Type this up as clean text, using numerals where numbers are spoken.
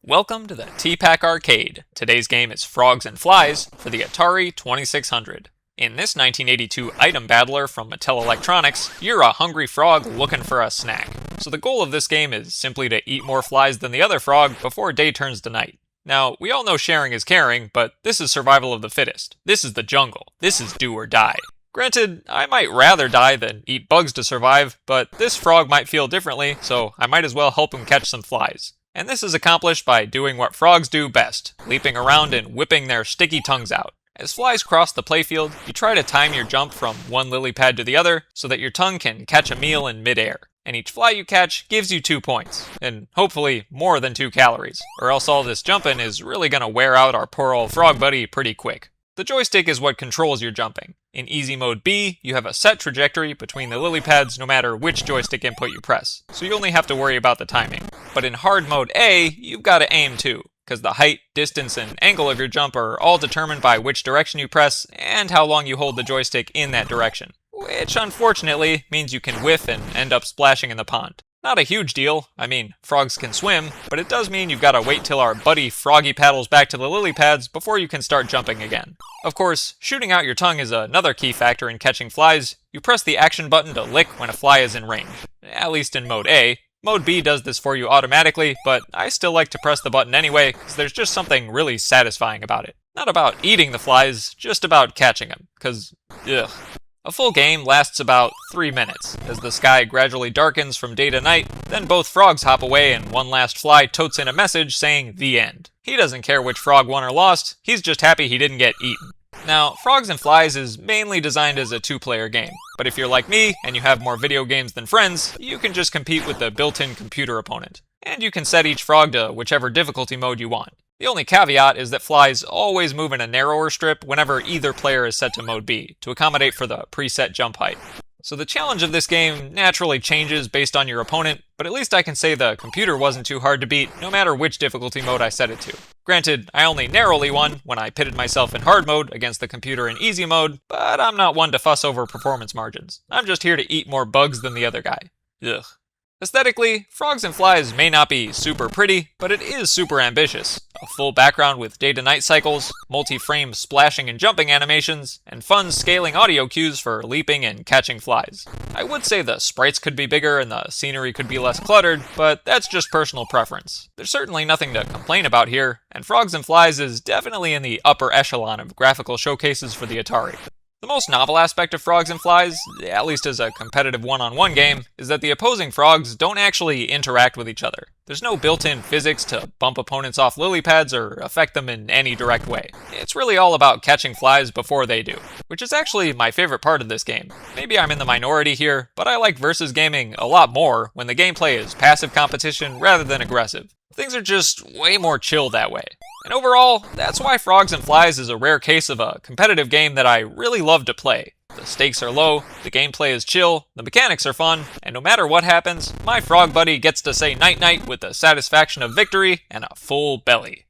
Welcome to the T-Pac Arcade. Today's game is Frogs and Flies for the Atari 2600. In this 1982 item battler from Mattel Electronics, you're a hungry frog looking for a snack. So the goal of this game is simply to eat more flies than the other frog before day turns to night. Now, we all know sharing is caring, but this is survival of the fittest. This is the jungle. This is do or die. Granted, I might rather die than eat bugs to survive, but this frog might feel differently, so I might as well help him catch some flies. And this is accomplished by doing what frogs do best, leaping around and whipping their sticky tongues out. As flies cross the playfield, you try to time your jump from one lily pad to the other so that your tongue can catch a meal in midair. And each fly you catch gives you 2 points, and hopefully more than 2 calories, or else all this jumping is really gonna wear out our poor old frog buddy pretty quick. The joystick is what controls your jumping. In Easy Mode B, you have a set trajectory between the lily pads no matter which joystick input you press, so you only have to worry about the timing. But in Hard Mode A, you've got to aim too, because the height, distance, and angle of your jump are all determined by which direction you press and how long you hold the joystick in that direction, which unfortunately means you can whiff and end up splashing in the pond. Not a huge deal, I mean, frogs can swim, but it does mean you've got to wait till our buddy Froggy paddles back to the lily pads before you can start jumping again. Of course, shooting out your tongue is another key factor in catching flies. You press the action button to lick when a fly is in range, at least in Mode A. Mode B does this for you automatically, but I still like to press the button anyway, because there's just something really satisfying about it. Not about eating the flies, just about catching them, because, ugh. A full game lasts about 3 minutes, as the sky gradually darkens from day to night, then both frogs hop away and one last fly totes in a message saying, "The end." He doesn't care which frog won or lost, he's just happy he didn't get eaten. Now, Frogs and Flies is mainly designed as a 2-player game, but if you're like me and you have more video games than friends, you can just compete with the built-in computer opponent. And you can set each frog to whichever difficulty mode you want. The only caveat is that flies always move in a narrower strip whenever either player is set to Mode B, to accommodate for the preset jump height. So the challenge of this game naturally changes based on your opponent, but at least I can say the computer wasn't too hard to beat, no matter which difficulty mode I set it to. Granted, I only narrowly won when I pitted myself in hard mode against the computer in easy mode, but I'm not one to fuss over performance margins. I'm just here to eat more bugs than the other guy. Ugh. Aesthetically, Frogs and Flies may not be super pretty, but it is super ambitious. A full background with day-to-night cycles, multi-frame splashing and jumping animations, and fun scaling audio cues for leaping and catching flies. I would say the sprites could be bigger and the scenery could be less cluttered, but that's just personal preference. There's certainly nothing to complain about here, and Frogs and Flies is definitely in the upper echelon of graphical showcases for the Atari. The most novel aspect of Frogs and Flies, at least as a competitive one-on-one game, is that the opposing frogs don't actually interact with each other. There's no built-in physics to bump opponents off lily pads or affect them in any direct way. It's really all about catching flies before they do, which is actually my favorite part of this game. Maybe I'm in the minority here, but I like versus gaming a lot more when the gameplay is passive competition rather than aggressive. Things are just way more chill that way. And overall, that's why Frogs and Flies is a rare case of a competitive game that I really love to play. The stakes are low, the gameplay is chill, the mechanics are fun, and no matter what happens, my frog buddy gets to say night-night with the satisfaction of victory and a full belly.